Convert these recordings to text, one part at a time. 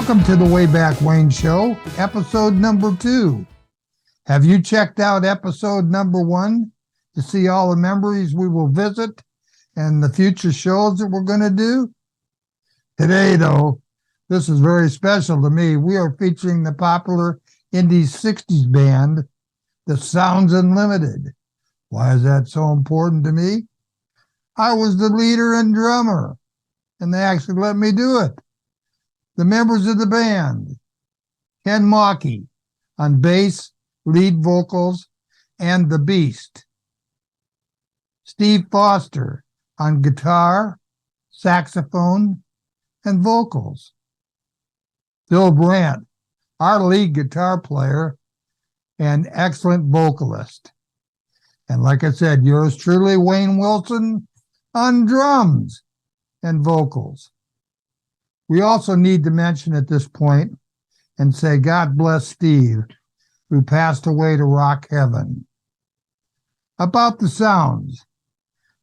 Welcome to the Wayback Wayne Show, episode number 2. Have you checked out episode number 1 to see all the memories we will visit and the future shows that we're going to do? Today, though, this is very special to me. We are featuring the popular indie 60s band, the Sounds Unlimited. Why is that so important to me? I was the leader and drummer, and they actually let me do it. The members of the band: Ken Mahlke on bass, lead vocals, and the Beast. Steve Foster on guitar, saxophone, and vocals. Phil Brandt, our lead guitar player and excellent vocalist. And like I said, yours truly, Wayne Wilson, on drums and vocals. We also need to mention at this point and say God bless Steve, who passed away to rock heaven. About the Sounds.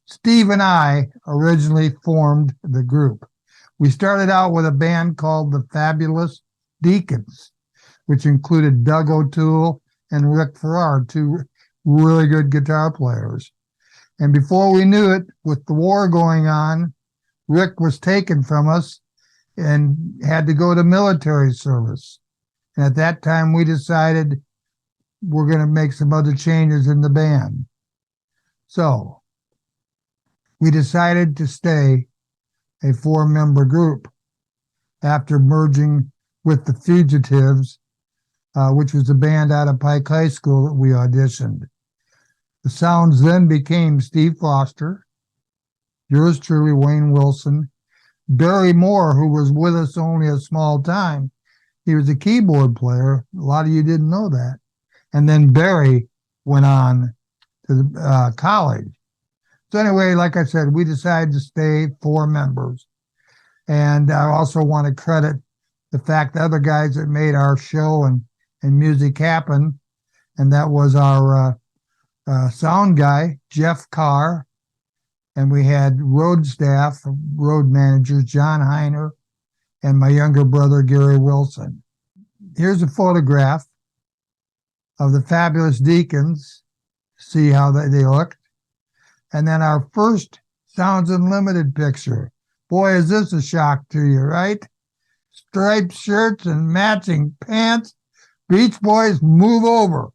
Steve and I originally formed the group. We started out with a band called the Fabulous Deacons, which included Doug O'Toole and Rick Farrar, two really good guitar players. And before we knew it, with the war going on, Rick was taken from us and had to go to military service. And at that time, we decided we're going to make some other changes in the band. So we decided to stay a 4-member group after merging with the Fugitives, which was a band out of Pike High School that we auditioned. The Sounds then became Steve Foster, yours truly, Wayne Wilson, Barry Moore, who was with us only a small time. He was a keyboard player. A lot of you didn't know that. And then Barry went on to the college. So anyway, like I said, we decided to stay 4 members. And I also want to credit the fact the other guys that made our show and music happen. And that was our sound guy, Jeff Carr. And we had road staff, road managers, John Heiner, and my younger brother, Gary Wilson. Here's a photograph of the Fabulous Deacons. See how they looked. And then our first Sounds Unlimited picture. Boy, is this a shock to you, right? Striped shirts and matching pants. Beach Boys, move over.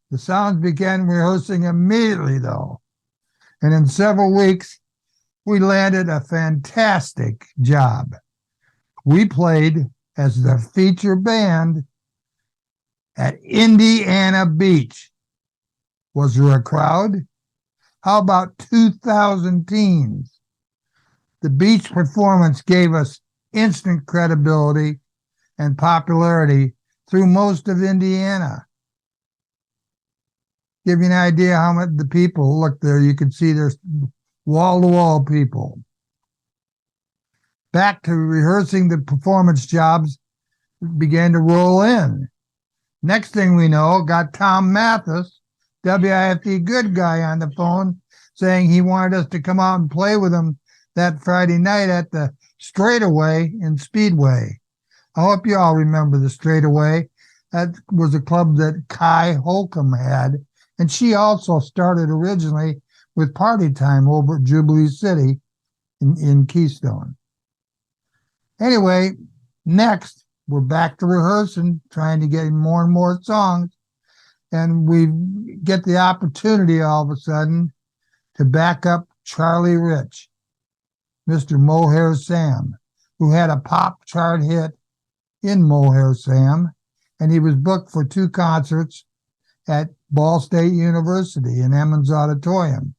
The Sounds began rehearsing immediately, though. And in several weeks, we landed a fantastic job. We played as the feature band at Indiana Beach. Was there a crowd? How about 2,000 teens? The beach performance gave us instant credibility and popularity through most of Indiana. Give you an idea how much the people look there. You can see there's wall-to-wall people. Back to rehearsing, the performance jobs began to roll in. Next thing we know, got Tom Mathis, WIFE good guy, on the phone saying he wanted us to come out and play with him that Friday night at the Straightaway in Speedway. I hope you all remember the Straightaway. That was a club that Kai Holcomb had. And she also started originally with Party Time over at Jubilee City in Keystone. Anyway, next, we're back to rehearsing, trying to get more and more songs. And we get the opportunity all of a sudden to back up Charlie Rich, Mr. Mohair Sam, who had a pop chart hit in Mohair Sam. And he was booked for 2 concerts at Ball State University in Emmons Auditorium.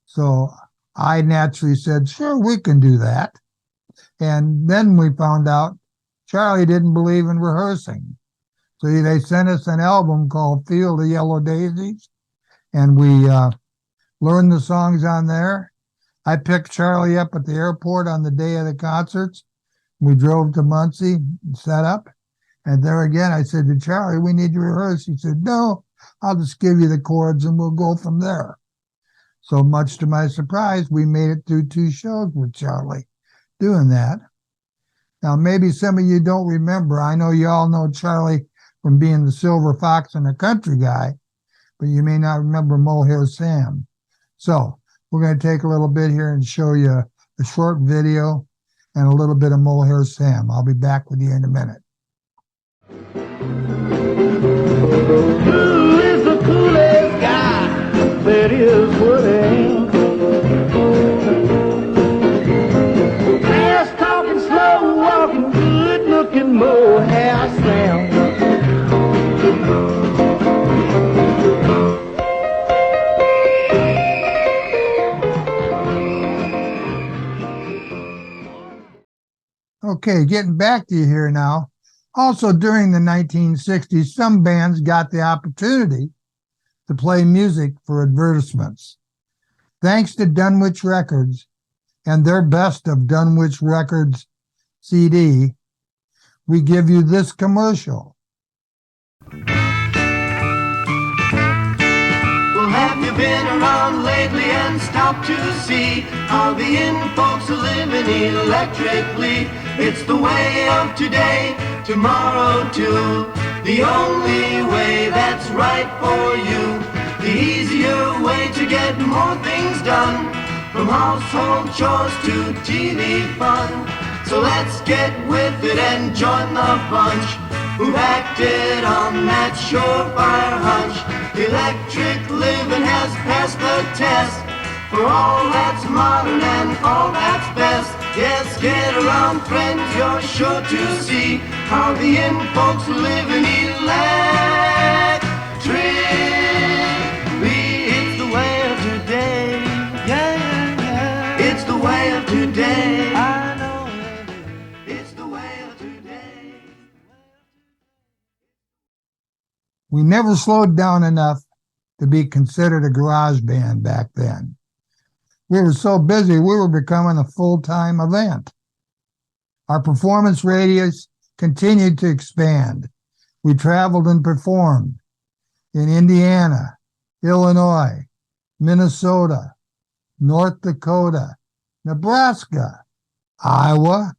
So I naturally said, sure, we can do that. And then we found out Charlie didn't believe in rehearsing. So they sent us an album called Field of Yellow Daisies, and we learned the songs on there. I picked Charlie up at the airport on the day of the concerts. We drove to Muncie and set up. And there again, I said to Charlie, we need to rehearse. He said, no, I'll just give you the chords and we'll go from there. So much to my surprise, we made it through 2 shows with Charlie doing that. Now, maybe some of you don't remember. I know you all know Charlie from being the Silver Fox and the Country Guy, but you may not remember Mohair Sam. So we're going to take a little bit here and show you a short video and a little bit of Mohair Sam. I'll be back with you in a minute. Who is the coolest guy? That is Woody. Fast talking, slow walking, good looking Mohair Sam. Okay, getting back to you here now. Also, during the 1960s, some bands got the opportunity to play music for advertisements. Thanks to Dunwich Records and their Best of Dunwich Records CD, we give you this commercial. Well, have you been around lately and stopped to see how the inn folks are living electrically? It's the way of today, tomorrow too. The only way that's right for you. The easier way to get more things done, from household chores to TV fun. So let's get with it and join the bunch who've acted on that surefire hunch. Electric living has passed the test for all that's modern and all that's best. Yes, get around, friends, you're sure to see how the inn folks live in electrically. It's the way of today. Yeah, yeah, yeah. It's the way of today. I know it is. It's the way of today. We never slowed down enough to be considered a garage band back then. We were so busy, we were becoming a full-time event. Our performance radius continued to expand. We traveled and performed in Indiana, Illinois, Minnesota, North Dakota, Nebraska, Iowa,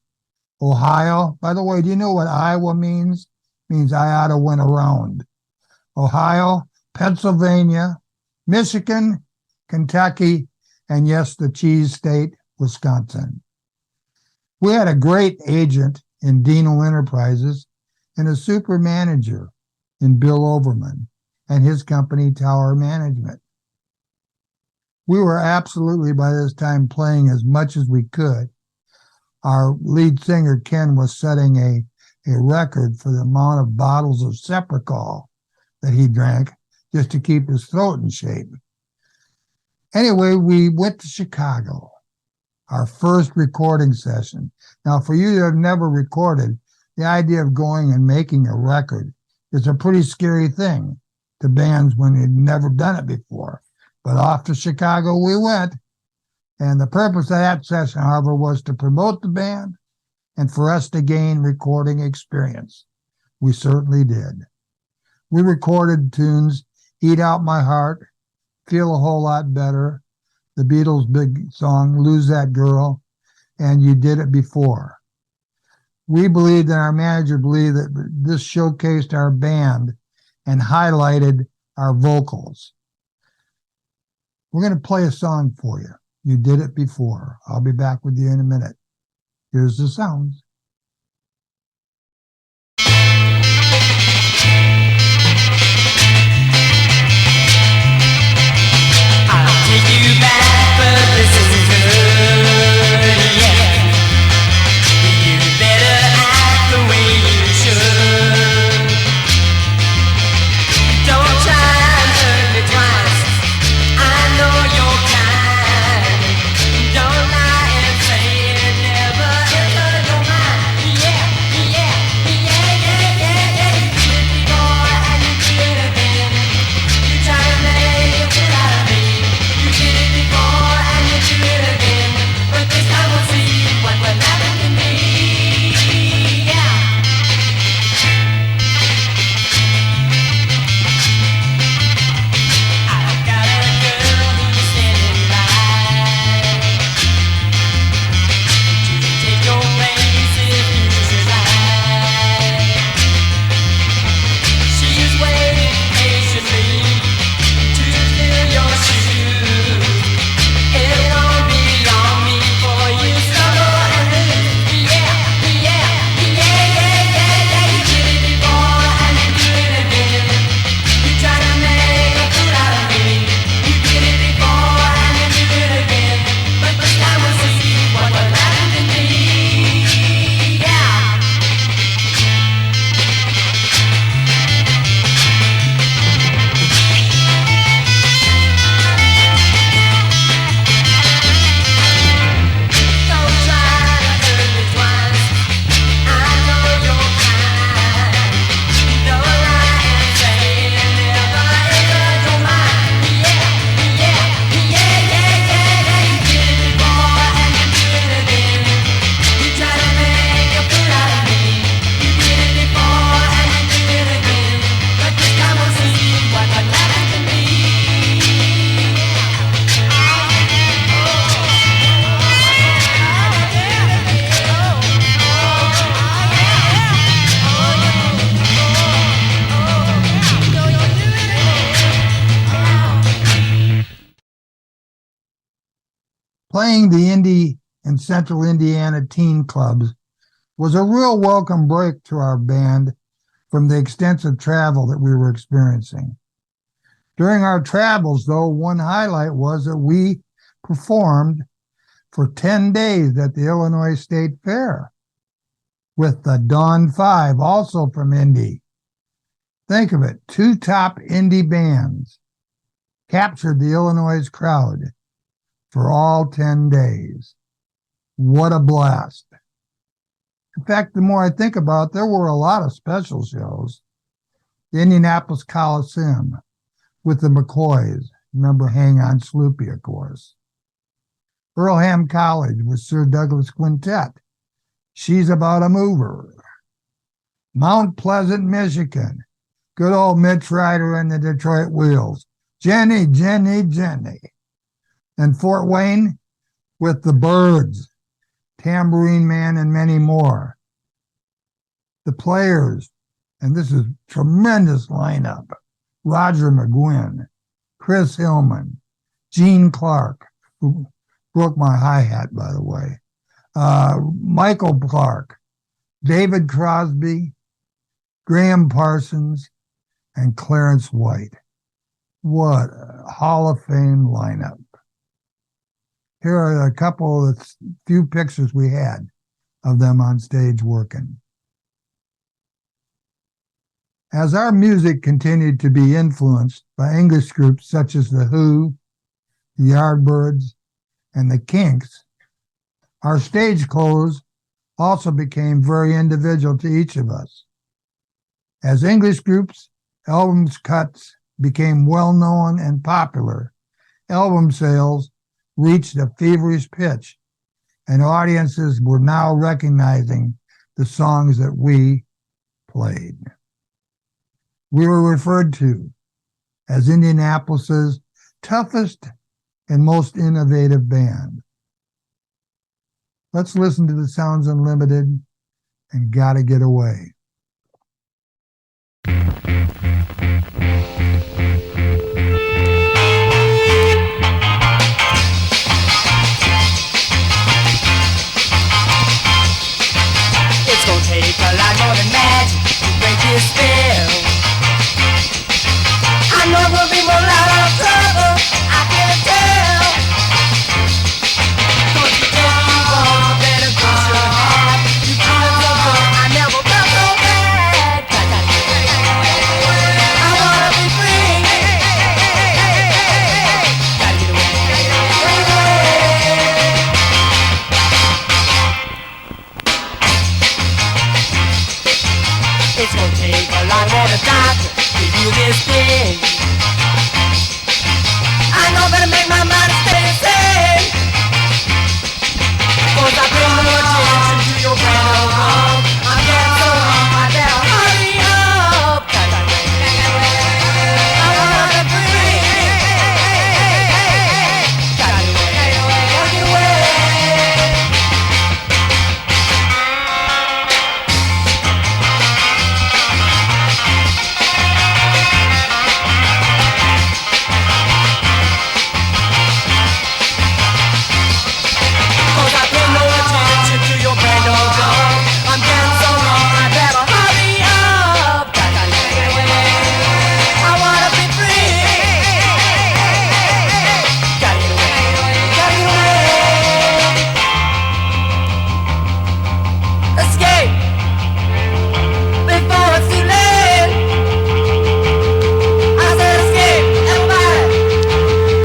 Ohio. By the way, do you know what Iowa means? It means I oughta went around. Ohio, Pennsylvania, Michigan, Kentucky, and yes, the cheese state, Wisconsin. We had a great agent in Dino Enterprises and a super manager in Bill Overman and his company, Tower Management. We were absolutely, by this time, playing as much as we could. Our lead singer, Ken, was setting a record for the amount of bottles of Sepacol that he drank just to keep his throat in shape. Anyway, we went to Chicago, our first recording session. Now, for you that have never recorded, the idea of going and making a record is a pretty scary thing to bands when they've never done it before. But off to Chicago we went, and the purpose of that session, however, was to promote the band and for us to gain recording experience. We certainly did. We recorded tunes, Eat Out My Heart, Feel a Whole Lot Better, the Beatles' big song, Lose That Girl, and You Did It Before. We believed, and our manager believed, that this showcased our band and highlighted our vocals. We're going to play a song for you. You Did It Before. I'll be back with you in a minute. Here's the sounds. Don't lie and say it never ever don't mind. Playing the Indy and Central Indiana teen clubs was a real welcome break to our band from the extensive travel that we were experiencing. During our travels, though, one highlight was that we performed for 10 days at the Illinois State Fair with the Dawn Five, also from Indy. Think of it, 2 top indie bands captured the Illinois crowd for all 10 days. What a blast. In fact, the more I think about it, there were a lot of special shows. The Indianapolis Coliseum with the McCoys. Remember Hang On Sloopy, of course. Earlham College with Sir Douglas Quintet. She's About a Mover. Mount Pleasant, Michigan. Good old Mitch Ryder and the Detroit Wheels. Jenny, Jenny, Jenny. And Fort Wayne with the Byrds, Tambourine Man, and many more. The Players, and this is tremendous lineup. Roger McGuinn, Chris Hillman, Gene Clark, who broke my hi-hat, by the way, Michael Clark, David Crosby, Graham Parsons, and Clarence White. What a Hall of Fame lineup. Here are a couple of few pictures we had of them on stage working. As our music continued to be influenced by English groups such as The Who, the Yardbirds, and the Kinks, our stage clothes also became very individual to each of us. As English groups, album cuts became well-known and popular. Album sales reached a feverish pitch, and audiences were now recognizing the songs that we played. We were referred to as Indianapolis's toughest and most innovative band. Let's listen to the Sounds Unlimited and Gotta Get Away. It's gonna take a lot more than magic to break this spell. I know we'll be more out of trouble, I can tell. 'Cause you think you want better than you should have. You feel so good, I never felt so bad. I wanna be free. Gotta get away. It's gonna take a lot more than doctor to do this thing. I know better make my mind stay sane. 'Cause I pay no attention to your brand of wrong. I'm getting so wrong, I better hurry up. I wanna be free. Gotta get away. Gotta get away. Cause I pay no attention to your brand of wrong. I'm getting so wrong, I better hurry up. Gotta get away. I wanna be free. Gotta get away. Gotta get away. Escape before it's too late. I said escape, everybody.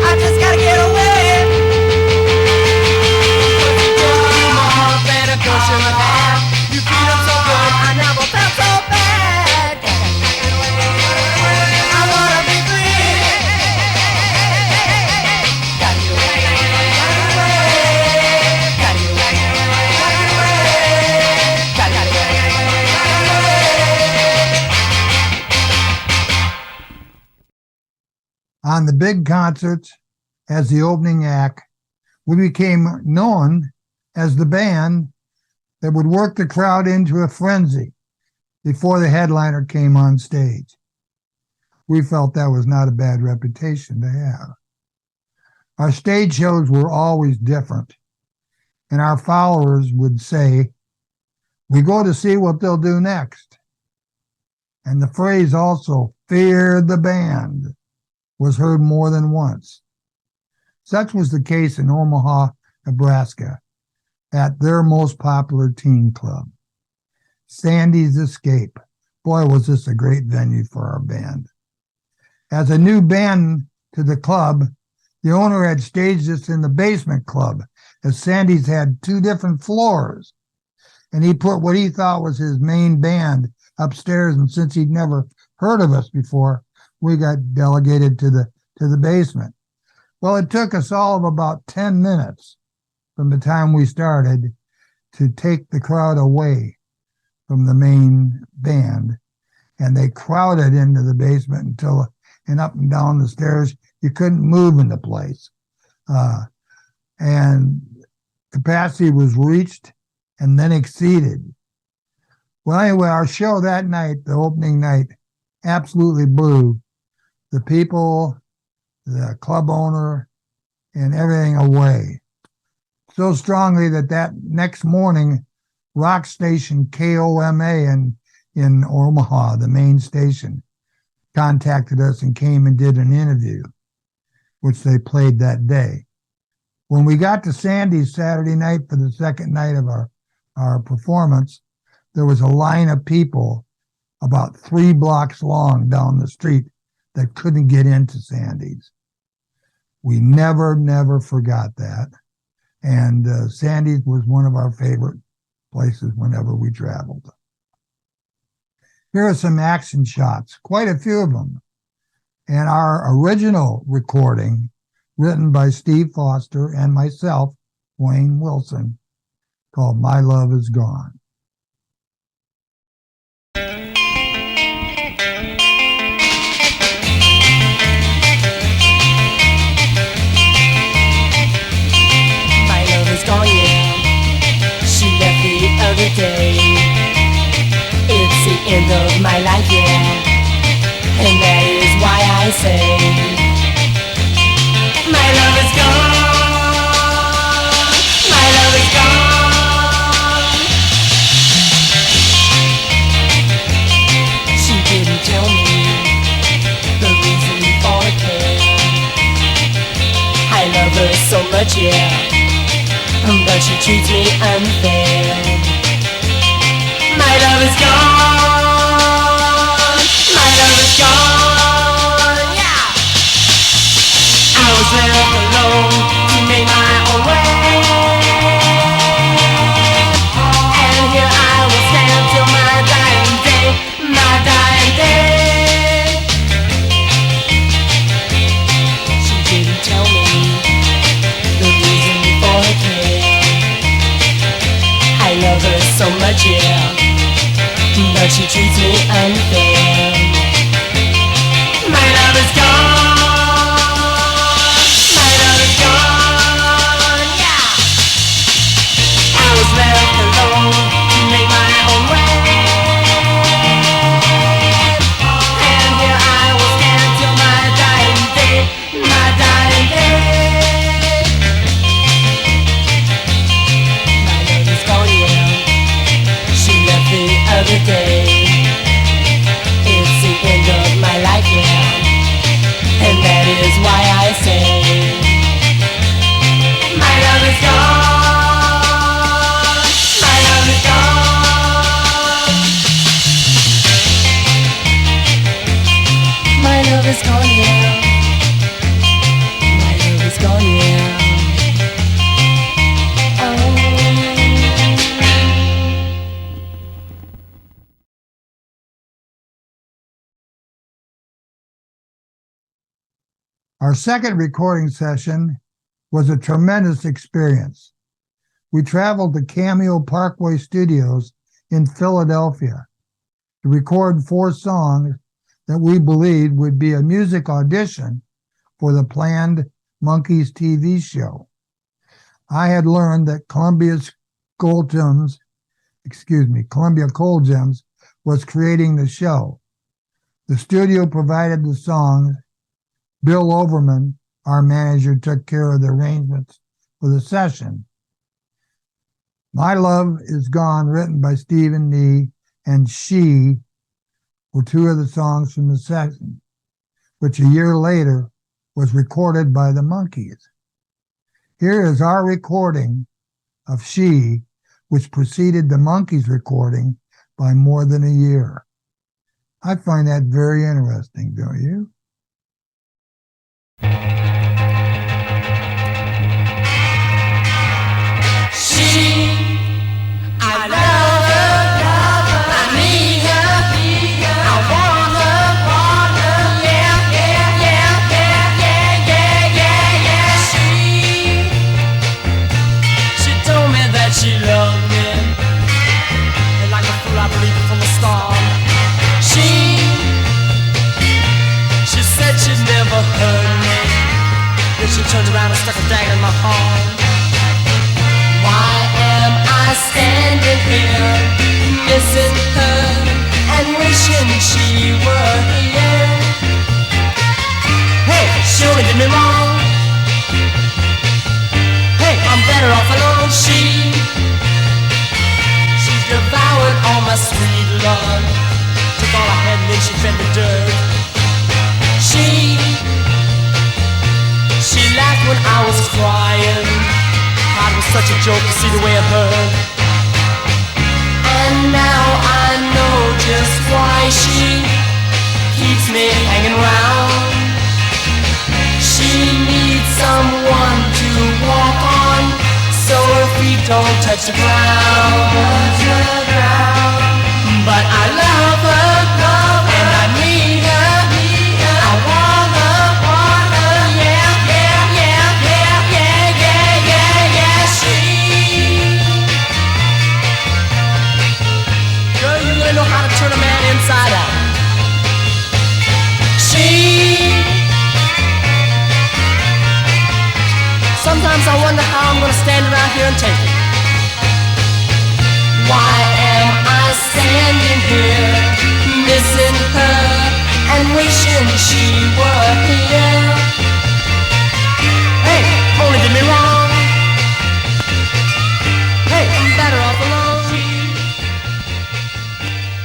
I just gotta get away. You feel so good, I never felt so bad. I wanna be free. Gotta get away. Gotta get away. Gotta get away. Gotta get away. On the big concerts, as the opening act, we became known as the band that would work the crowd into a frenzy before the headliner came on stage. We felt that was not a bad reputation to have. Our stage shows were always different, and our followers would say, "We go to see what they'll do next." And the phrase also, "fear the band," was heard more than once. Such was the case in Omaha, Nebraska, at their most popular teen club, Sandy's Escape. Boy, was this a great venue for our band. As a new band to the club, the owner had staged us in the basement club, as Sandy's had 2 different floors. And he put what he thought was his main band upstairs, and since he'd never heard of us before, we got delegated to the basement. Well, it took us all of about 10 minutes from the time we started to take the crowd away from the main band, and they crowded into the basement and up and down the stairs. You couldn't move in the place. And capacity was reached and then exceeded. Well, anyway, our show that night, the opening night, absolutely blew the people, the club owner, and everything away. So strongly that next morning, rock station KOMA in Omaha, the main station, contacted us and came and did an interview, which they played that day. When we got to Sandy's Saturday night for the second night of our performance, there was a line of people about 3 blocks long down the street that couldn't get into Sandy's. We never forgot that. And Sandy's was one of our favorite places whenever we traveled. Here are some action shots, quite a few of them. And our original recording, written by Steve Foster and myself, Wayne Wilson, called My Love Is Gone. My love is gone, yeah. She left the other day. It's the end of my life, yeah. And that is why I say my love is gone. My love is gone. She didn't tell me the reason for it. I love her so much, yeah, but she treats me unfair. My love is gone. My love is gone, yeah. I was left alone to make my own way, and here I will stand till my dying day, my dying day. She didn't tell me the reason for her care. I love her so much, yeah, but she treats me unfair. My love is gone. My love is gone, yeah. I was left alone to make my own way, and here I will stand till my dying day, my dying day. My love is gone, yeah. She left the other day. It's the end of my life, yeah, and that is why I say my love is gone. My love is gone. My love is gone, yeah. My love is gone, yeah. Our second recording session was a tremendous experience. We traveled to Cameo Parkway Studios in Philadelphia to record 4 songs that we believed would be a music audition for the planned Monkees TV show. I had learned that Columbia Coal Gems was creating the show. The studio provided the songs. Bill Overman our manager took care of the arrangements for the session. My Love Is Gone, written by Steve and me, and She were two of the songs from the session, which a year later was recorded by the Monkees. Here is our recording of She, which preceded the Monkees recording by more than a year. I find that very interesting, don't you? I love her, I need her, I want her, yeah, yeah, yeah, yeah, yeah, yeah, yeah. She told me that she loved me, and like a fool I believed it from the start. She said she'd never hurt me, then she turned around and stuck a dagger in my heart. Why am I standing here, missing her and wishing she were here? Hey, she only did me wrong. Hey, I'm better off alone. She's devoured all my sweet love, took all I had and then she fed the dirt. She laughed when I was crying. It was such a joke to see the way it hurt. And now I know just why she keeps me hanging round. She needs someone to walk on, so her feet don't touch the ground. But I love her, and I need her. I want her, yeah, yeah, yeah, yeah, yeah, yeah, yeah, yeah. Girl, you really know how to turn a man inside out. Sometimes I wonder how I'm gonna stand around here and take it. Why am I standing here, missing her and wishing she were here? Hey, only did me wrong. Hey, I'm better off alone.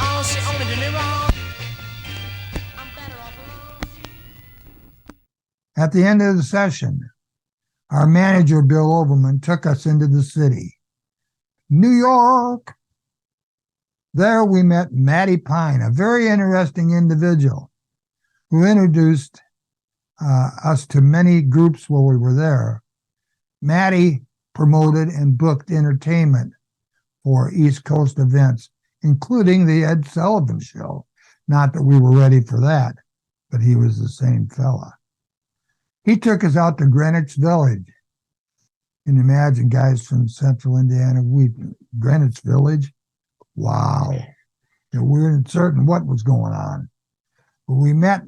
Oh, she only did me wrong. I'm better off alone. At the end of the session, our manager, Bill Overman, took us into the city, New York. There we met Matty Pine, a very interesting individual who introduced us to many groups while we were there. Matty promoted and booked entertainment for East Coast events, including the Ed Sullivan Show. Not that we were ready for that, but he was the same fella. He took us out to Greenwich Village. You can imagine guys from central Indiana, Greenwich Village. Wow. We weren't certain what was going on. But we met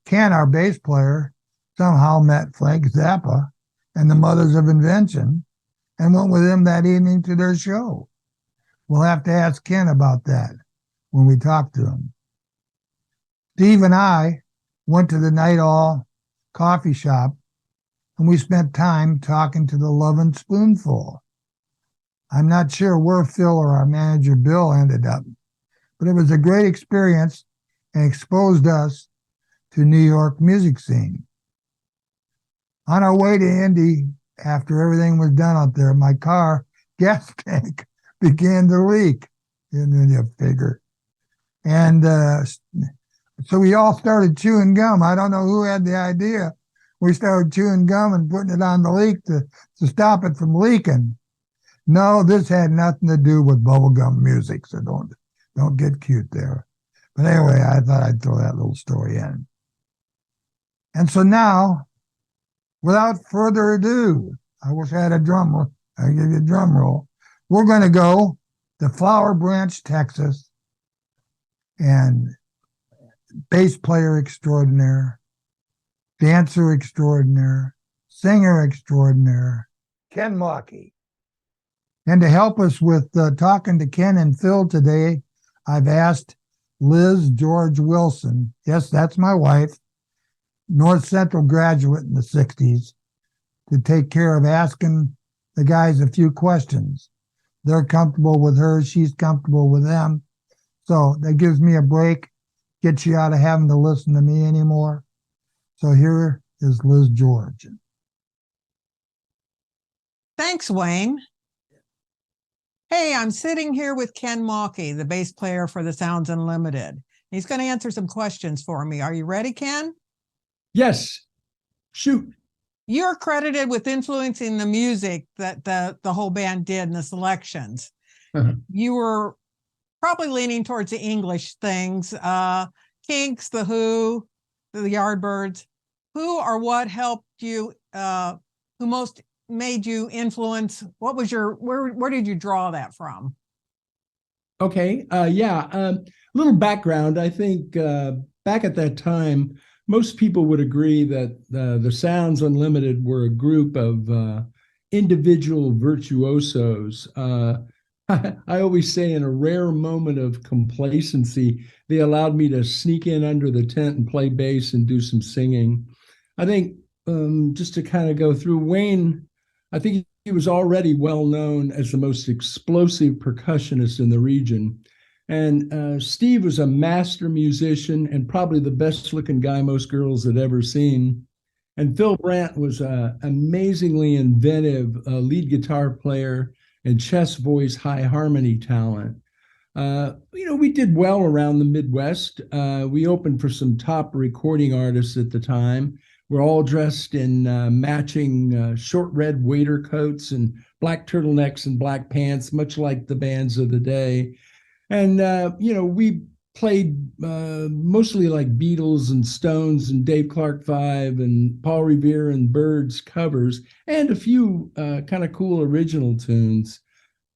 Ken, our bass player, somehow met Frank Zappa and the Mothers of Invention and went with them that evening to their show. We'll have to ask Ken about that when we talk to him. Steve and I went to the Night All coffee shop, and we spent time talking to the Lovin' Spoonful. I'm not sure where Phil or our manager Bill ended up, but it was a great experience and exposed us to New York music scene. On our way to Indy, after everything was done out there, my car gas tank began to leak. You figure. And so we all started chewing gum. I don't know who had the idea. We started chewing gum and putting it on the leak to stop it from leaking. No, this had nothing to do with bubblegum music, so don't get cute there. But anyway, I thought I'd throw that little story in. And so now, without further ado, I wish I had a drum roll. I'll give you a drum roll. We're going to go to Flower Branch, Texas, and bass player extraordinaire, dancer extraordinaire, singer extraordinaire, Ken Mahlke. And to help us with talking to Ken and Phil today, I've asked Liz George Wilson, yes, that's my wife, North Central graduate in the 60s to take care of asking the guys a few questions. They're comfortable with her. She's comfortable with them. So that gives me a break, gets you out of having to listen to me anymore. So here is Liz George. Thanks, Wayne. Hey, I'm sitting here with Ken Mahlke, the bass player for the Sounds Unlimited. He's going to answer some questions for me. Are you ready, Ken? Yes. Shoot. You're credited with influencing the music that the whole band did in the selections. Uh-huh. You were probably leaning towards the English things, Kinks, The Who, the Yardbirds. Who or what helped you, who most made you influence? What was where did you draw that from? Okay. Little background. I think back at that time, most people would agree that the Sounds Unlimited were a group of individual virtuosos. I always say, in a rare moment of complacency, they allowed me to sneak in under the tent and play bass and do some singing. I think just to kind of go through, Wayne, I think he was already well known as the most explosive percussionist in the region. And Steve was a master musician and probably the best looking guy most girls had ever seen. And Phil Brandt was an amazingly inventive lead guitar player and chest voice high harmony talent. We did well around the Midwest. We opened for some top recording artists at the time. We're all dressed in matching short red waiter coats and black turtlenecks and black pants, much like the bands of the day. And, we played mostly like Beatles and Stones and Dave Clark 5 and Paul Revere and Byrds covers, and a few kind of cool original tunes.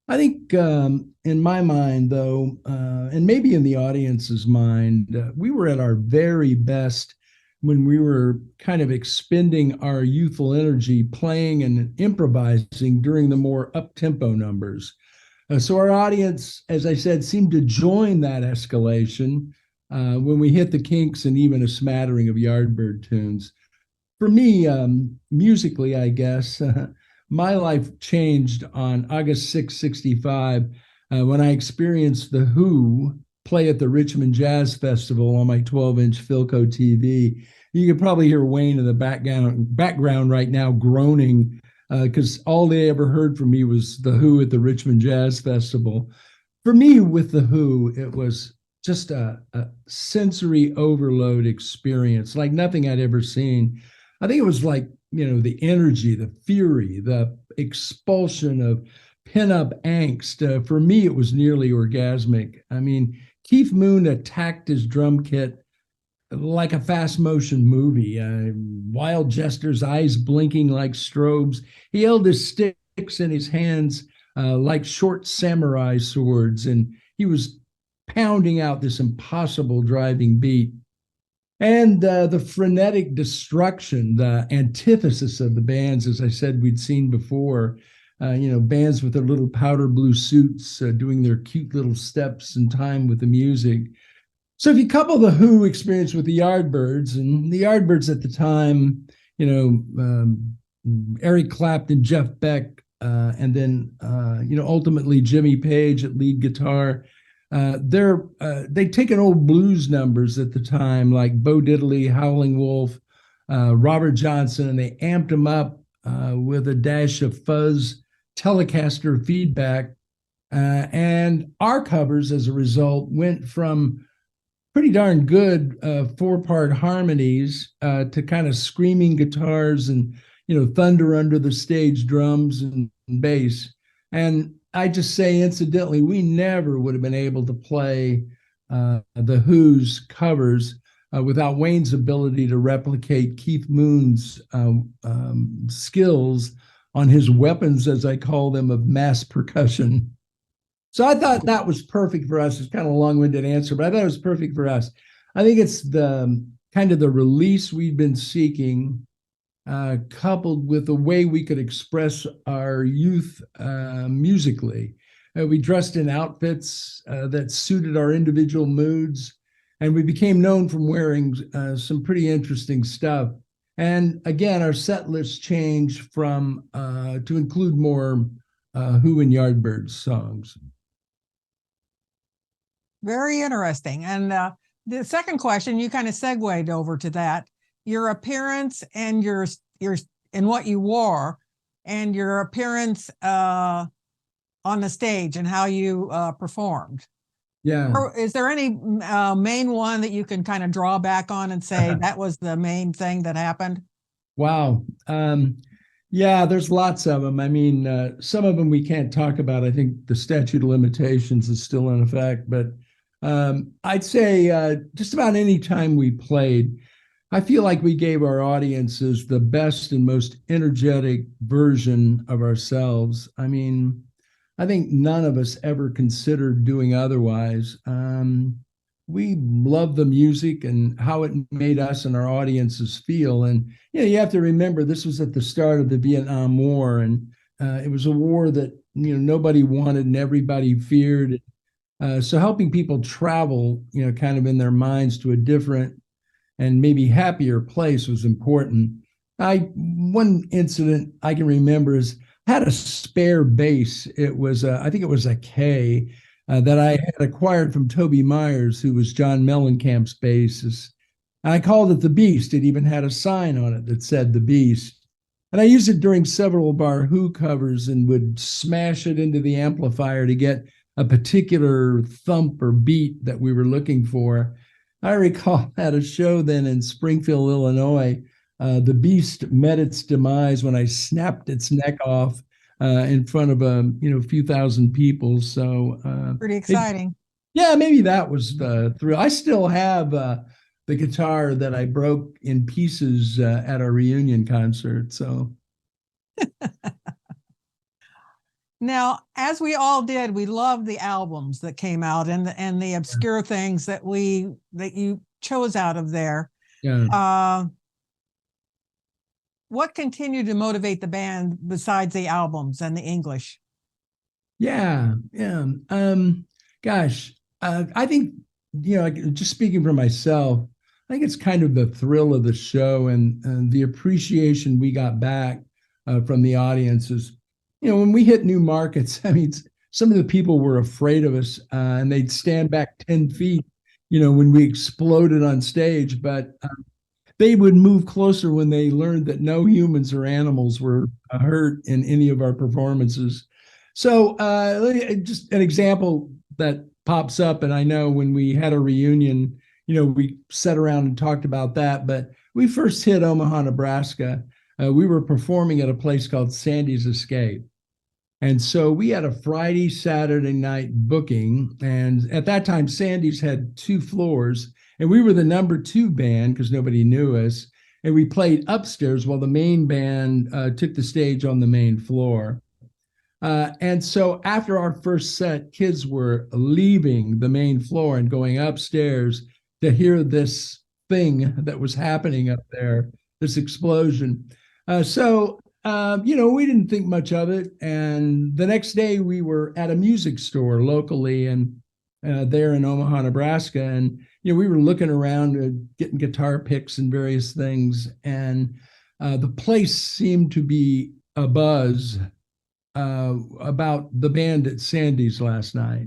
I think in my mind, though, and maybe in the audience's mind, we were at our very best when we were kind of expending our youthful energy playing and improvising during the more up-tempo numbers. So our audience, as I said, seemed to join that escalation when we hit the Kinks and even a smattering of Yardbird tunes. For me, musically, I guess, my life changed on August 6, 65, when I experienced The Who play at the Richmond Jazz Festival on my 12-inch Philco TV. You can probably hear Wayne in the background right now groaning, because all they ever heard from me was The Who at the Richmond Jazz Festival. For me, with The Who, it was just a sensory overload experience, like nothing I'd ever seen. I think it was like, the energy, the fury, the expulsion of pin-up angst. For me, it was nearly orgasmic. I mean, Keith Moon attacked his drum kit like a fast motion movie. Wild gestures, eyes blinking like strobes. He held his sticks in his hands like short samurai swords, and he was pounding out this impossible driving beat. And the frenetic destruction, the antithesis of the bands, as I said, we'd seen before, bands with their little powder blue suits doing their cute little steps in time with the music. So if you couple the Who experience with the Yardbirds, and the Yardbirds at the time, Eric Clapton, Jeff Beck, and then, ultimately Jimmy Page at lead guitar, they'd taken old blues numbers at the time, like Bo Diddley, Howling Wolf, Robert Johnson, and they amped them up with a dash of fuzz, Telecaster feedback. And our covers, as a result, went from pretty darn good 4-part harmonies to kind of screaming guitars and, thunder under the stage drums and bass. And I just say, incidentally, we never would have been able to play the Who's covers without Wayne's ability to replicate Keith Moon's skills on his weapons, as I call them, of mass percussion. So I thought that was perfect for us. It's kind of a long-winded answer, but I thought it was perfect for us. I think it's the kind of the release we've been seeking, coupled with the way we could express our youth musically. We dressed in outfits that suited our individual moods. And we became known from wearing some pretty interesting stuff. And again, our set list changed from to include more Who and Yardbirds songs. Very interesting. And the second question, you kind of segued over to that. Your appearance and your and what you wore, and your appearance on the stage and how you performed. Yeah. Or is there any main one that you can kind of draw back on and say that was the main thing that happened? Wow. Yeah, there's lots of them. I mean, some of them we can't talk about. I think the statute of limitations is still in effect, but I'd say just about any time we played, I feel like we gave our audiences the best and most energetic version of ourselves. I mean, I think none of us ever considered doing otherwise. We loved the music and how it made us and our audiences feel. And you have to remember this was at the start of the Vietnam War, and it was a war that nobody wanted and everybody feared. So helping people travel, kind of in their minds to a different and maybe happier place was important. One incident I can remember is I had a spare bass. It was I think it was a K that I had acquired from Toby Myers, who was John Mellencamp's bassist. I called it the Beast. It even had a sign on it that said the Beast. And I used it during several of our Who covers and would smash it into the amplifier to get a particular thump or beat that we were looking for. I recall at a show then in Springfield, Illinois, the Beast met its demise when I snapped its neck off in front of a few thousand people. So pretty exciting. Maybe that was the thrill. I still have the guitar that I broke in pieces at our reunion concert. So. Now, as we all did, we loved the albums that came out and the obscure things that you chose out of there. Yeah. What continued to motivate the band besides the albums and the English? Yeah. Gosh, I think just speaking for myself, I think it's kind of the thrill of the show and the appreciation we got back from the audiences. When we hit new markets, I mean, some of the people were afraid of us and they'd stand back 10 feet, when we exploded on stage, but they would move closer when they learned that no humans or animals were hurt in any of our performances. So just an example that pops up, and I know when we had a reunion, we sat around and talked about that, but we first hit Omaha, Nebraska. We were performing at a place called Sandy's Escape. And so we had a Friday, Saturday night booking. And at that time, Sandy's had 2 floors. And we were the number 2 band because nobody knew us. And we played upstairs while the main band took the stage on the main floor. And so after our first set, kids were leaving the main floor and going upstairs to hear this thing that was happening up there, this explosion. We didn't think much of it. And the next day we were at a music store locally and there in Omaha, Nebraska. And, we were looking around, getting guitar picks and various things. And the place seemed to be abuzz about the band at Sandy's last night.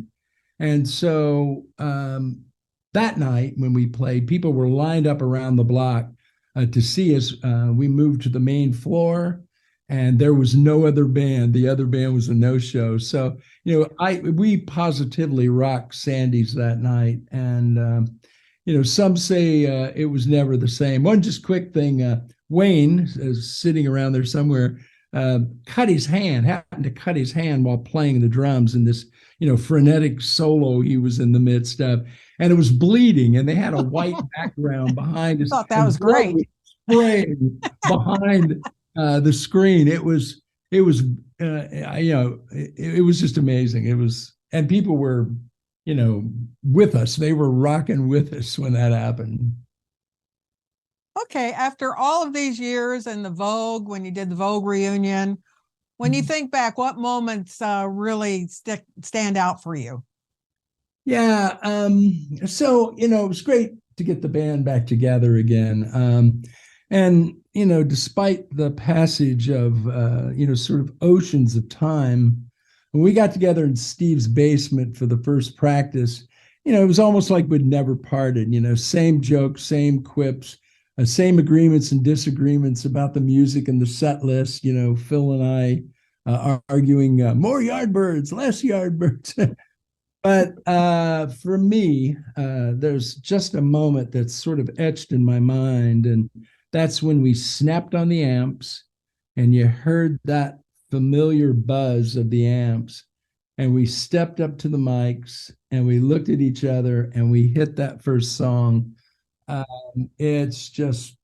And so that night when we played, people were lined up around the block to see us. We moved to the main floor and there was no other band. The other band was a no-show. So, we positively rocked Sandy's that night. And, some say it was never the same. One just quick thing, Wayne is sitting around there somewhere, happened to cut his hand while playing the drums in this, frenetic solo he was in the midst of. And it was bleeding and they had a white background behind us. I thought that was great. Spraying behind the screen. It was just amazing. And people were, with us. They were rocking with us when that happened. Okay, after all of these years and the Vogue, when you did the Vogue reunion, when you think back, what moments really stand out for you? Yeah. So, it was great to get the band back together again. And, despite the passage of, sort of oceans of time, when we got together in Steve's basement for the first practice, it was almost like we'd never parted, same jokes, same quips, same agreements and disagreements about the music and the set list, Phil and I arguing more Yardbirds, less Yardbirds. But for me, there's just a moment that's sort of etched in my mind. And that's when we snapped on the amps and you heard that familiar buzz of the amps. And we stepped up to the mics and we looked at each other and we hit that first song. It's just,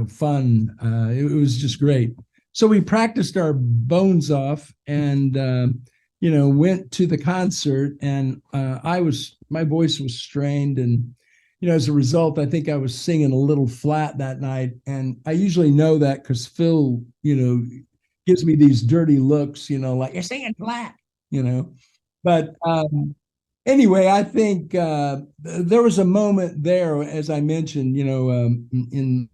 fun. It was just great. So we practiced our bones off and, went to the concert, and my voice was strained, and as a result, I think I was singing a little flat that night, and I usually know that because Phil, gives me these dirty looks, like you're singing flat, but anyway, I think there was a moment there, as I mentioned, in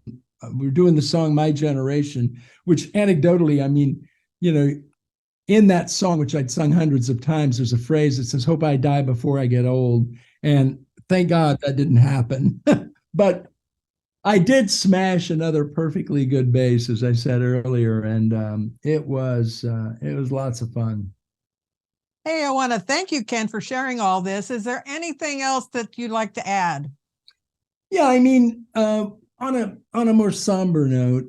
we were doing the song "My Generation," which anecdotally, I mean, in that song, which I'd sung hundreds of times, there's a phrase that says, "Hope I die before I get old." And thank God that didn't happen. But I did smash another perfectly good bass, as I said earlier, and it was lots of fun. Hey, I want to thank you, Ken, for sharing all this. Is there anything else that you'd like to add? Yeah, I mean, on a more somber note,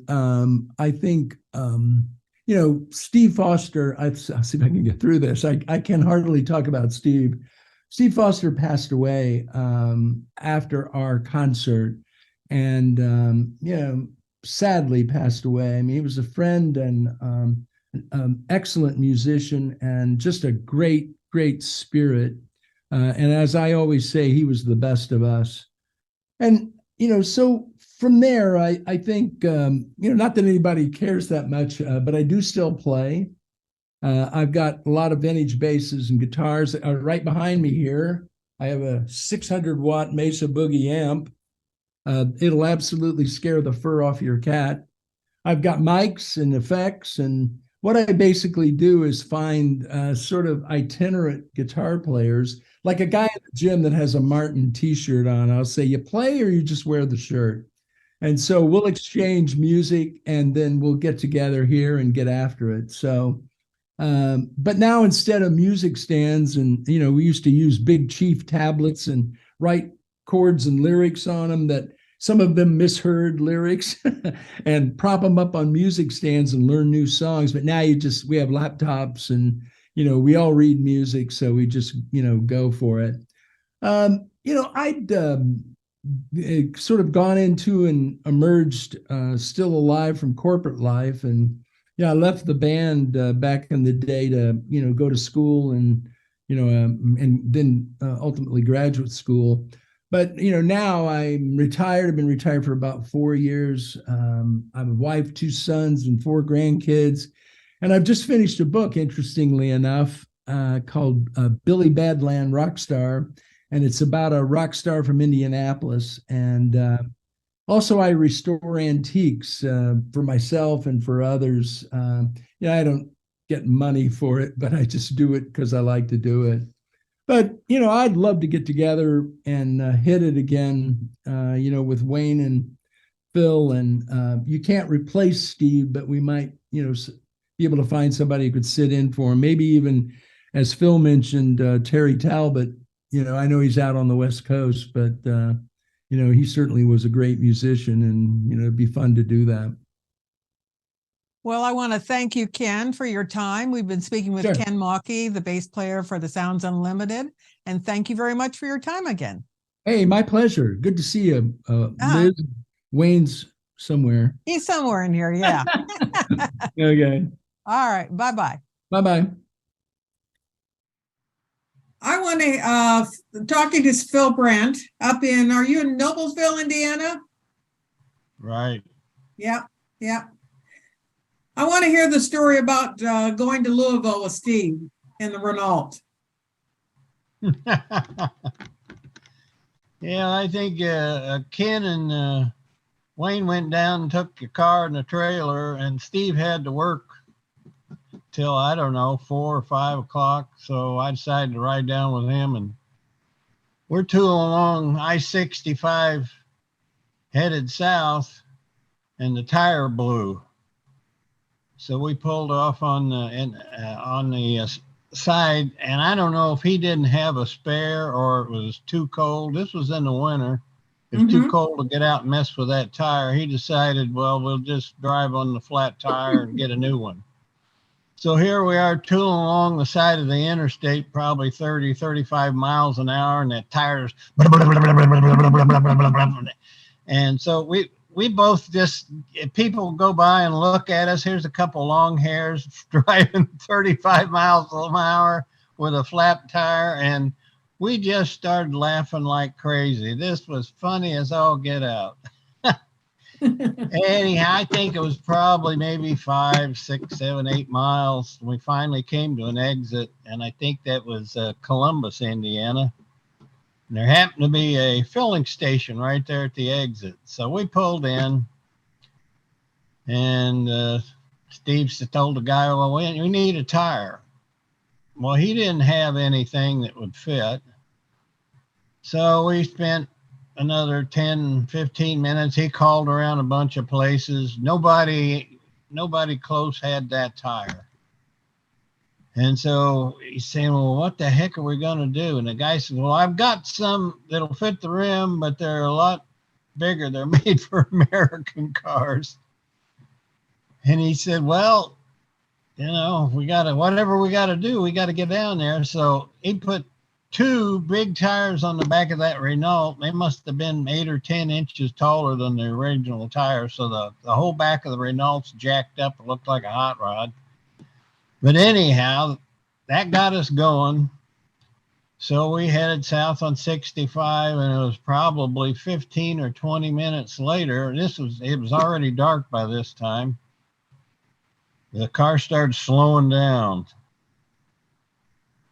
I think Steve Foster. I'll see if I can get through this. I can hardly talk about Steve. Steve Foster passed away after our concert, and sadly passed away. I mean, he was a friend and excellent musician and just a great spirit. And as I always say, he was the best of us. And so from there, I think not that anybody cares that much, but I do still play. I've got a lot of vintage basses and guitars right behind me here. I have a 600-watt Mesa Boogie amp. It'll absolutely scare the fur off your cat. I've got mics and effects, and what I basically do is find sort of itinerant guitar players, like a guy in the gym that has a Martin t-shirt on. I'll say, "You play or you just wear the shirt?" And so we'll exchange music and then we'll get together here and get after it. So, but now instead of music stands, and, we used to use Big Chief tablets and write chords and lyrics on them that some of them misheard lyrics and prop them up on music stands and learn new songs. But now we have laptops and, we all read music. So we just, go for it. I'd sort of gone into and emerged still alive from corporate life. And, I left the band back in the day to, go to school and, and then ultimately graduate school. But, now I'm retired. I've been retired for about 4 years. I have a wife, 2 sons, and 4 grandkids. And I've just finished a book, interestingly enough, called Billy Badland Rockstar. And it's about a rock star from Indianapolis. And also I restore antiques for myself and for others. I don't get money for it, but I just do it because I like to do it. But, I'd love to get together and hit it again, with Wayne and Phil. And you can't replace Steve, but we might, be able to find somebody who could sit in for him. Maybe even, as Phil mentioned, Terry Talbot. I know he's out on the West Coast, but, he certainly was a great musician, and, it'd be fun to do that. Well, I want to thank you, Ken, for your time. We've been speaking with Sure. Ken Mahlke, the bass player for the Sounds Unlimited. And thank you very much for your time again. Hey, my pleasure. Good to see you. Liz, Wayne's somewhere. He's somewhere in here. Yeah. Okay. All right. Bye-bye. Bye-bye. I want to talking to Phil Brandt are you in Noblesville, Indiana? Right. Yep. Yep. I want to hear the story about going to Louisville with Steve in the Renault. Yeah, I think Ken and Wayne went down and took the car and the trailer, and Steve had to work till, I don't know, 4 or 5 o'clock. So I decided to ride down with him, and we're tooling along I-65 headed south, and the tire blew. So we pulled off on the side, and I don't know if he didn't have a spare or it was too cold. This was in the winter. It was too cold to get out and mess with that tire. He decided, well, we'll just drive on the flat tire and get a new one. So here we are tooling along the side of the interstate, probably 30, 35 miles an hour, and that tire's and so we both just, if people go by and look at us, here's a couple long hairs driving 35 miles an hour with a flat tire, and we just started laughing like crazy. This was funny as all get out. Anyhow, I think it was probably maybe 5, 6, 7, 8 miles. We finally came to an exit, and I think that was Columbus, Indiana. And there happened to be a filling station right there at the exit. So we pulled in, and Steve told the guy, well, we need a tire. Well, he didn't have anything that would fit. So we spent another 10, 15 minutes. He called around a bunch of places. Nobody close had that tire. And so he's saying, well, what the heck are we going to do? And the guy said, well, I've got some that'll fit the rim, but they're a lot bigger. They're made for American cars. And he said, well, whatever we got to do, we got to get down there. So he put 2 big tires on the back of that Renault. They must have been 8 or 10 inches taller than the original tire. So the whole back of the Renault's jacked up. It looked like a hot rod. But anyhow, that got us going. So we headed south on 65, and it was probably 15 or 20 minutes later. It was already dark by this time. The car started slowing down.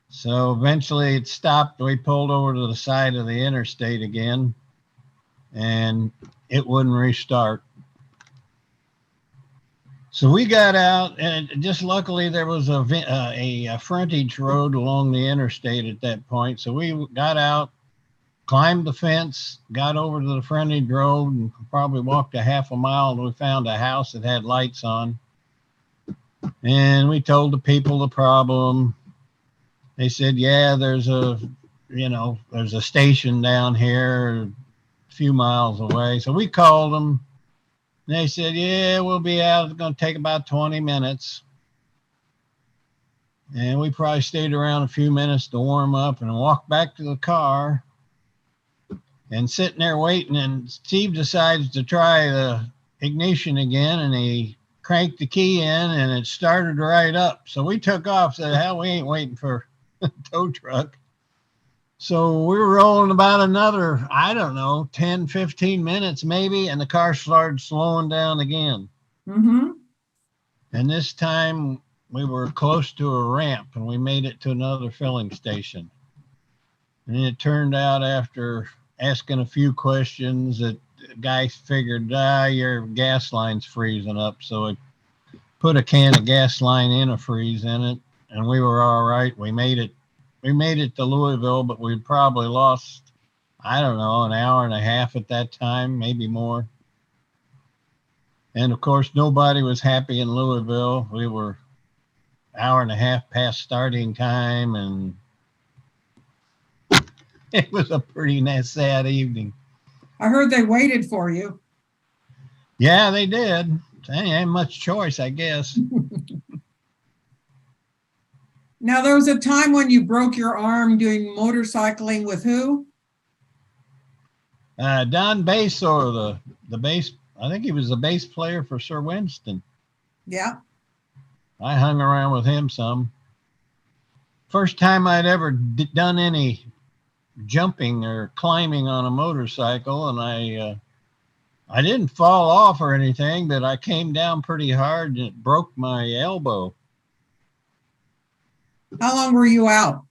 So eventually it stopped. We pulled over to the side of the interstate again, and it wouldn't restart. So we got out, and just luckily there was a frontage road along the interstate at that point. So we got out, climbed the fence, got over to the frontage road, and probably walked a half a mile, and we found a house that had lights on. And we told the people the problem. They said, yeah, there's a station down here a few miles away. So we called them. And they said, yeah, we'll be out. It's going to take about 20 minutes. And we probably stayed around a few minutes to warm up and walk back to the car. And sitting there waiting, and Steve decides to try the ignition again, and he cranked the key in, and it started right up. So we took off, said, hell, we ain't waiting for a tow truck. So we were rolling about another, 10, 15 minutes maybe, and the car started slowing down again. Mm-hmm. And this time we were close to a ramp, and we made it to another filling station. And it turned out, after asking a few questions, that the guy figured, your gas line's freezing up. So he put a can of gas line antifreeze in it, and we were all right. We made it to Louisville, but we probably lost, an hour and a half at that time, maybe more. And of course, nobody was happy in Louisville. We were an hour and a half past starting time, and it was a pretty sad evening. I heard they waited for you. Yeah, they did. They ain't much choice, I guess. Now, there was a time when you broke your arm doing motorcycling with who? Don Basor, the bass. I think he was the bass player for Sir Winston. Yeah. I hung around with him some. First time I'd ever done any jumping or climbing on a motorcycle, and I didn't fall off or anything, but I came down pretty hard and it broke my elbow. How long were you out?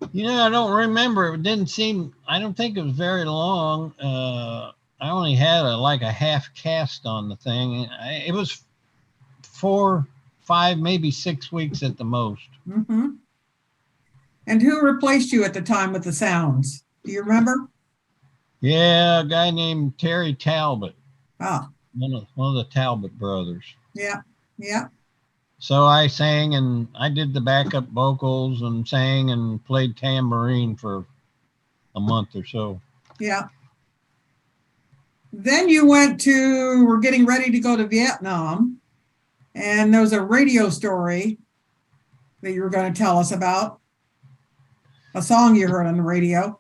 I don't remember. It didn't seem, I don't think it was very long. I only had like a half cast on the thing. It was 4, 5, maybe 6 weeks at the most. Mm-hmm. And who replaced you at the time with the sounds? Do you remember? Yeah, a guy named Terry Talbot, Ah, one of the Talbot brothers. yeah, yeah. So I sang and I did the backup vocals and sang and played tambourine for a month or so. Yeah. Then you were getting ready to go to Vietnam, and there was a radio story that you were going to tell us about, a song you heard on the radio.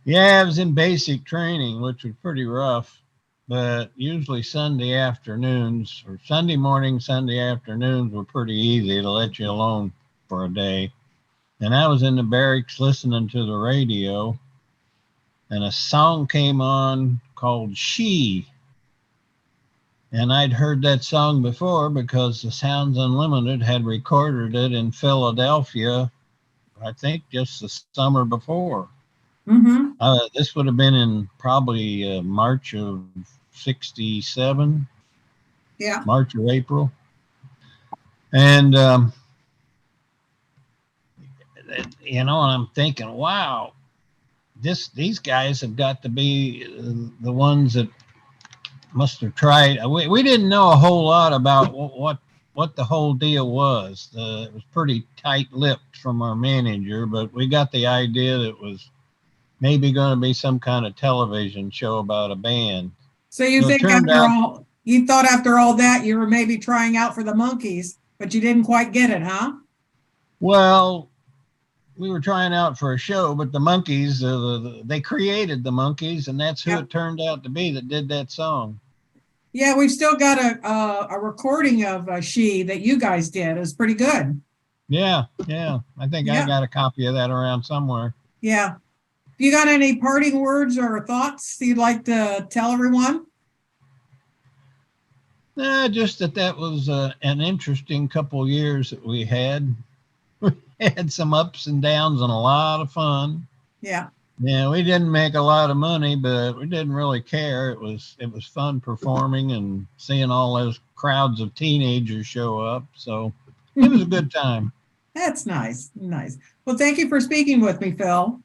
Yeah, I was in basic training, which was pretty rough, but usually Sunday afternoons or Sunday morning, Sunday afternoons were pretty easy to let you alone for a day. And I was in the barracks listening to the radio, and a song came on called She. And I'd heard that song before because the Sounds Unlimited had recorded it in Philadelphia, I think just the summer before. Mm-hmm. This would have been in probably March of 67, Yeah. March or April. And, and I'm thinking, wow, these guys have got to be the ones that must have tried. We didn't know a whole lot about what the whole deal was. It was pretty tight-lipped from our manager, but we got the idea that it was maybe going to be some kind of television show about a band. So you think you thought after all that you were maybe trying out for the Monkees, but you didn't quite get it, huh? Well, we were trying out for a show, but the Monkees, they created the Monkees, and that's who it turned out to be that did that song. Yeah, we've still got a recording of She that you guys did. It was pretty good. Yeah. I think I got a copy of that around somewhere. Yeah. You got any parting words or thoughts you'd like to tell everyone? Just that was an interesting couple years that we had. We had some ups and downs and a lot of fun. Yeah. Yeah, we didn't make a lot of money, but we didn't really care. It was fun performing and seeing all those crowds of teenagers show up. So it was a good time. That's nice. Nice. Well, thank you for speaking with me, Phil.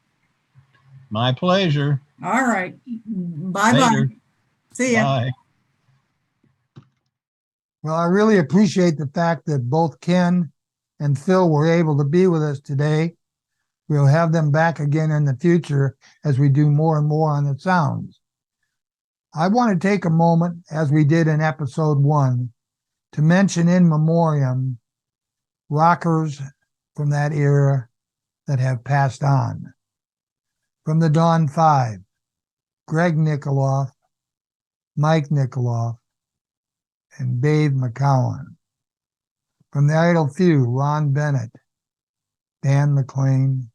My pleasure. All right. Bye-bye. See ya. Bye. Well, I really appreciate the fact that both Ken and Phil were able to be with us today. We'll have them back again in the future as we do more and more on the sounds. I want to take a moment, as we did in episode 1, to mention in memoriam rockers from that era that have passed on. From the Dawn 5, Greg Nikoloff, Mike Nikoloff, and Dave McCowan. From the Idle Few, Ron Bennett, Dan McLean,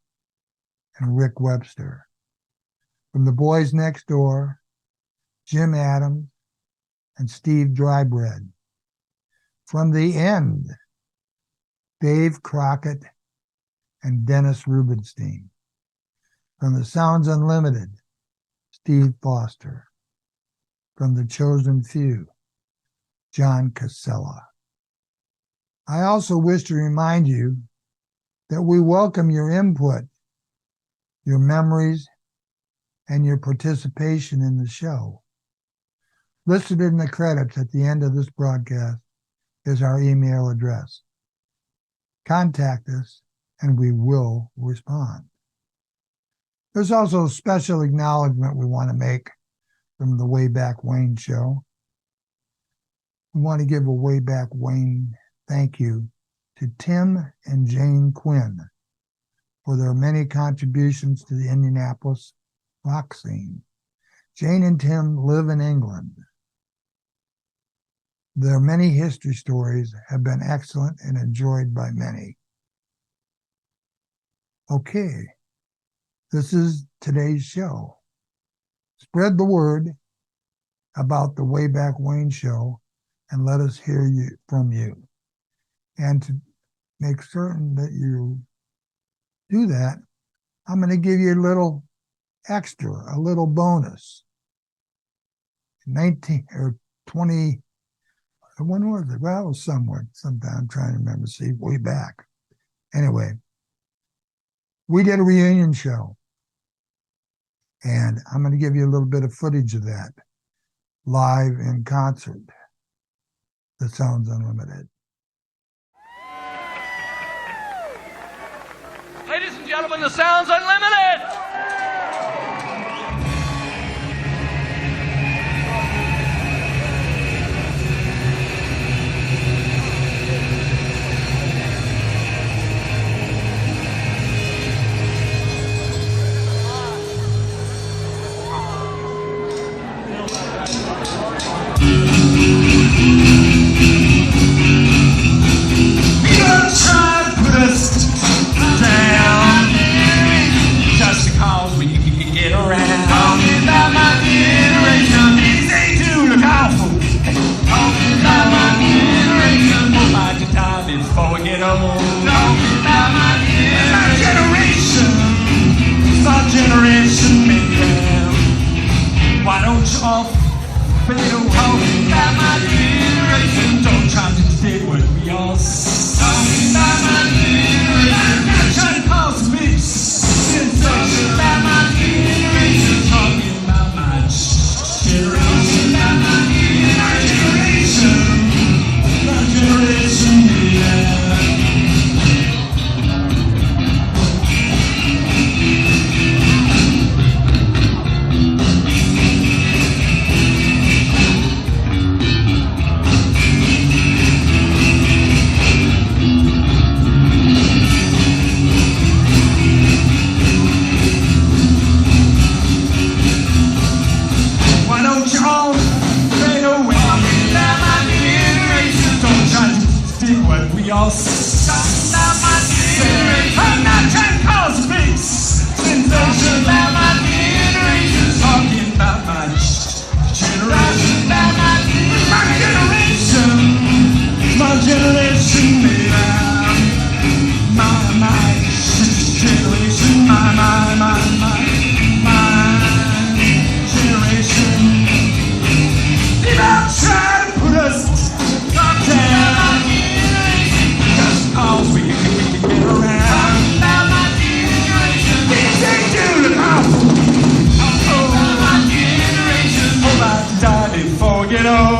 and Rick Webster. From the Boys Next Door, Jim Adams and Steve Drybread. From the End, Dave Crockett and Dennis Rubenstein. From the Sounds Unlimited, Steve Foster. From the Chosen Few, John Casella. I also wish to remind you that we welcome your input, your memories, and your participation in the show. Listed in the credits at the end of this broadcast is our email address. Contact us and we will respond. There's also a special acknowledgement we want to make from the Wayback Wayne show. We want to give a Wayback Wayne thank you to Tim and Jane Quinn for their many contributions to the Indianapolis rock scene. Jane and Tim live in England. Their many history stories have been excellent and enjoyed by many. Okay, this is today's show. Spread the word about the Wayback Wayne show and let us hear from you. And to make certain that you do that, I'm going to give you a little extra, a little bonus. 19 or 20, when was it? Well, it was somewhere, sometime. I'm trying to remember, see, way back. Anyway, we did a reunion show. And I'm going to give you a little bit of footage of that live in concert. The Sounds Unlimited. Ladies and gentlemen, the Sounds Unlimited! Why don't you all fade away? My generation, don't try to dig what we all talking about my generation. Not trying to cause a big sensation about my generation. Talking about my generation. My generation, yeah. Y'all I'm not trying to cause a big sensation about my generation. Talking about my generation. My generation. My generation. My generation. My generation. People try to put us down. Cause we can get around. About my generation. DJ do the power. About my generation. About to die before we get old.